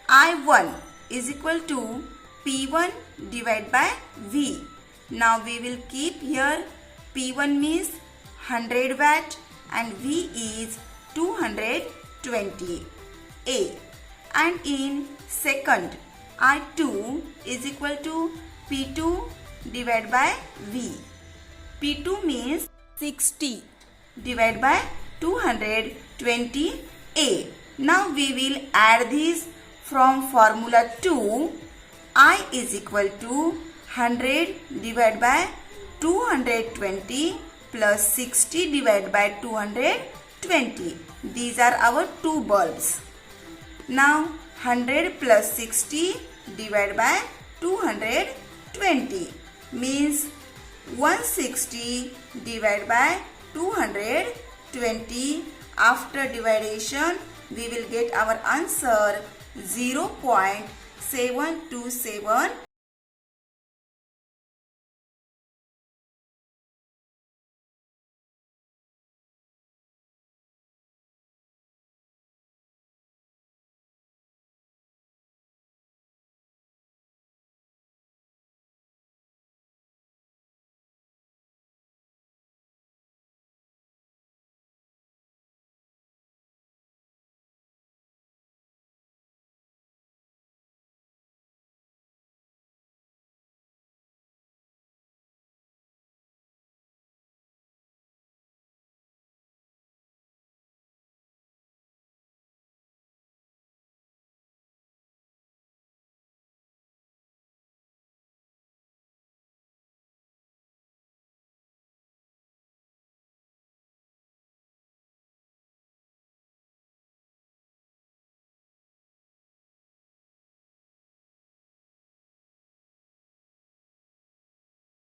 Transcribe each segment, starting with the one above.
I1 is equal to P1 divided by V. Now we will keep here P1 means 100 watt and V is 220 A. And in second, I2 is equal to P2 divided by V. P2 means 60 divided by 220 A. Now we will add this from formula 2. I is equal to 100 divided by 220 plus 60 divided by 220. These are our two bulbs. Now 100 plus 60 divided by 220 means 160 divided by 220. After division, we will get our answer 0.727.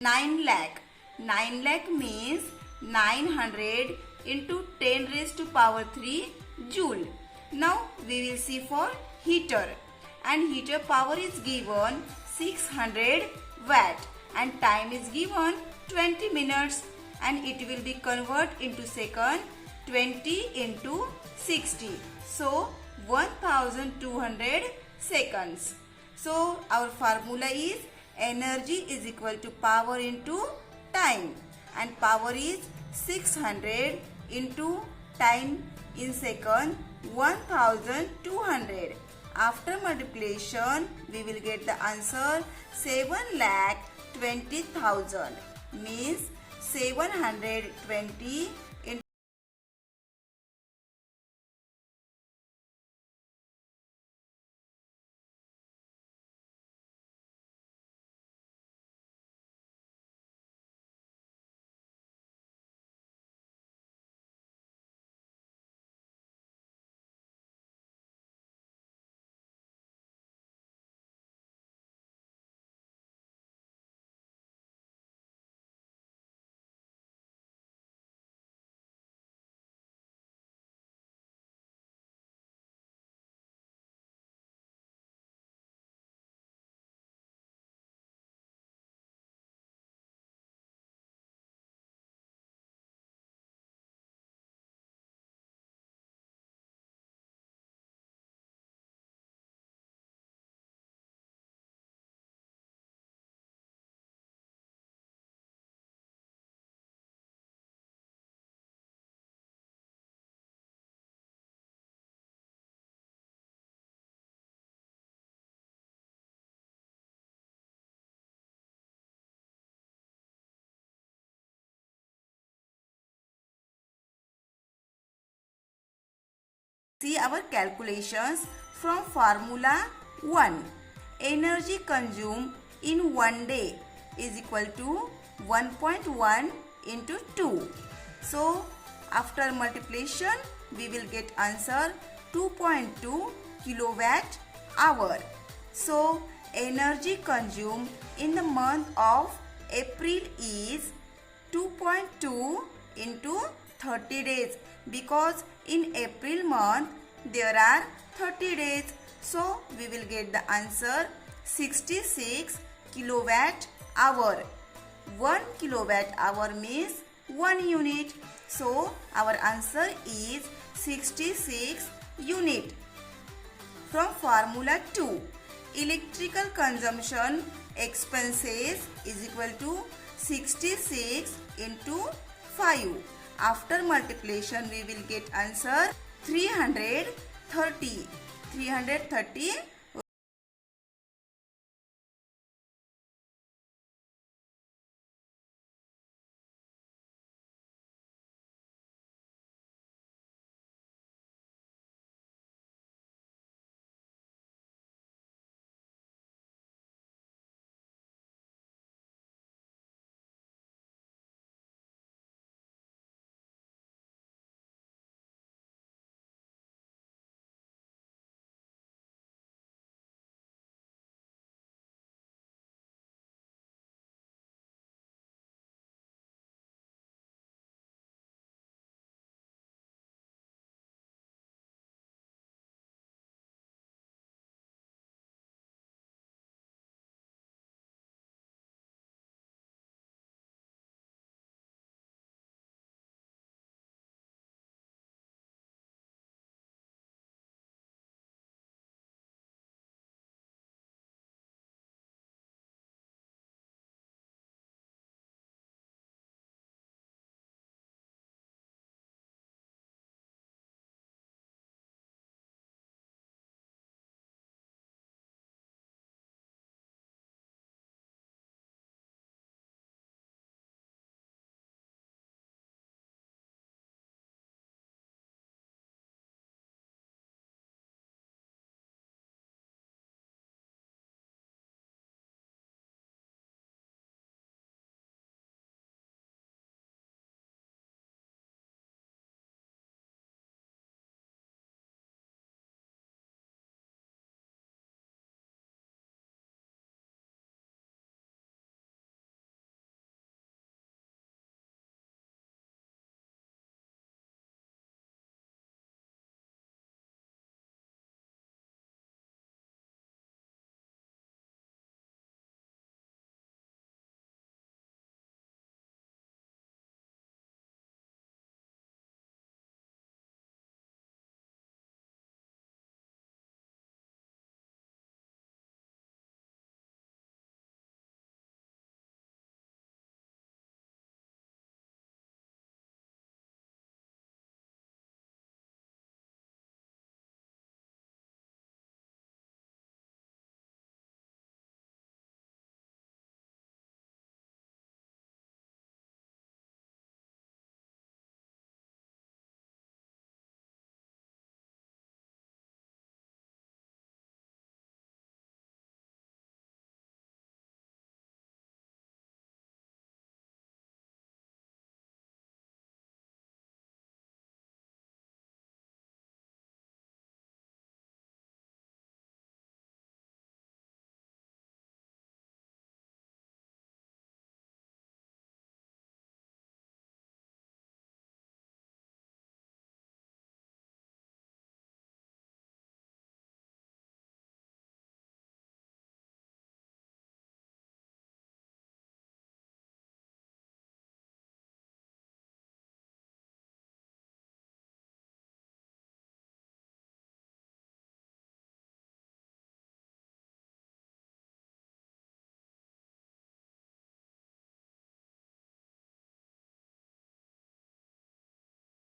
Nine lakh means 900 into 10 raised to power 3 joule. Now we will see for heater, and heater power is given 600 watt and time is given 20 minutes, and it will be converted into second. 20 into 60, so 1200 seconds. So our formula is energy is equal to power into time, and power is 600 into time in second 1200. After multiplication, we will get the answer 7,20,000 means 720 into see our calculations from formula 1. Energy consumed in 1 day is equal to 1.1 into 2. So after multiplication, we will get answer 2.2 kilowatt hour. So energy consumed in the month of April is 2.2 into 30 days, because in April month there are 30 days. So we will get the answer 66 kilowatt hour. 1 kilowatt hour means 1 unit. So our answer is 66 unit. from formula 2. Electrical consumption expenses is equal to 66 into 5. After multiplication we will get answer 330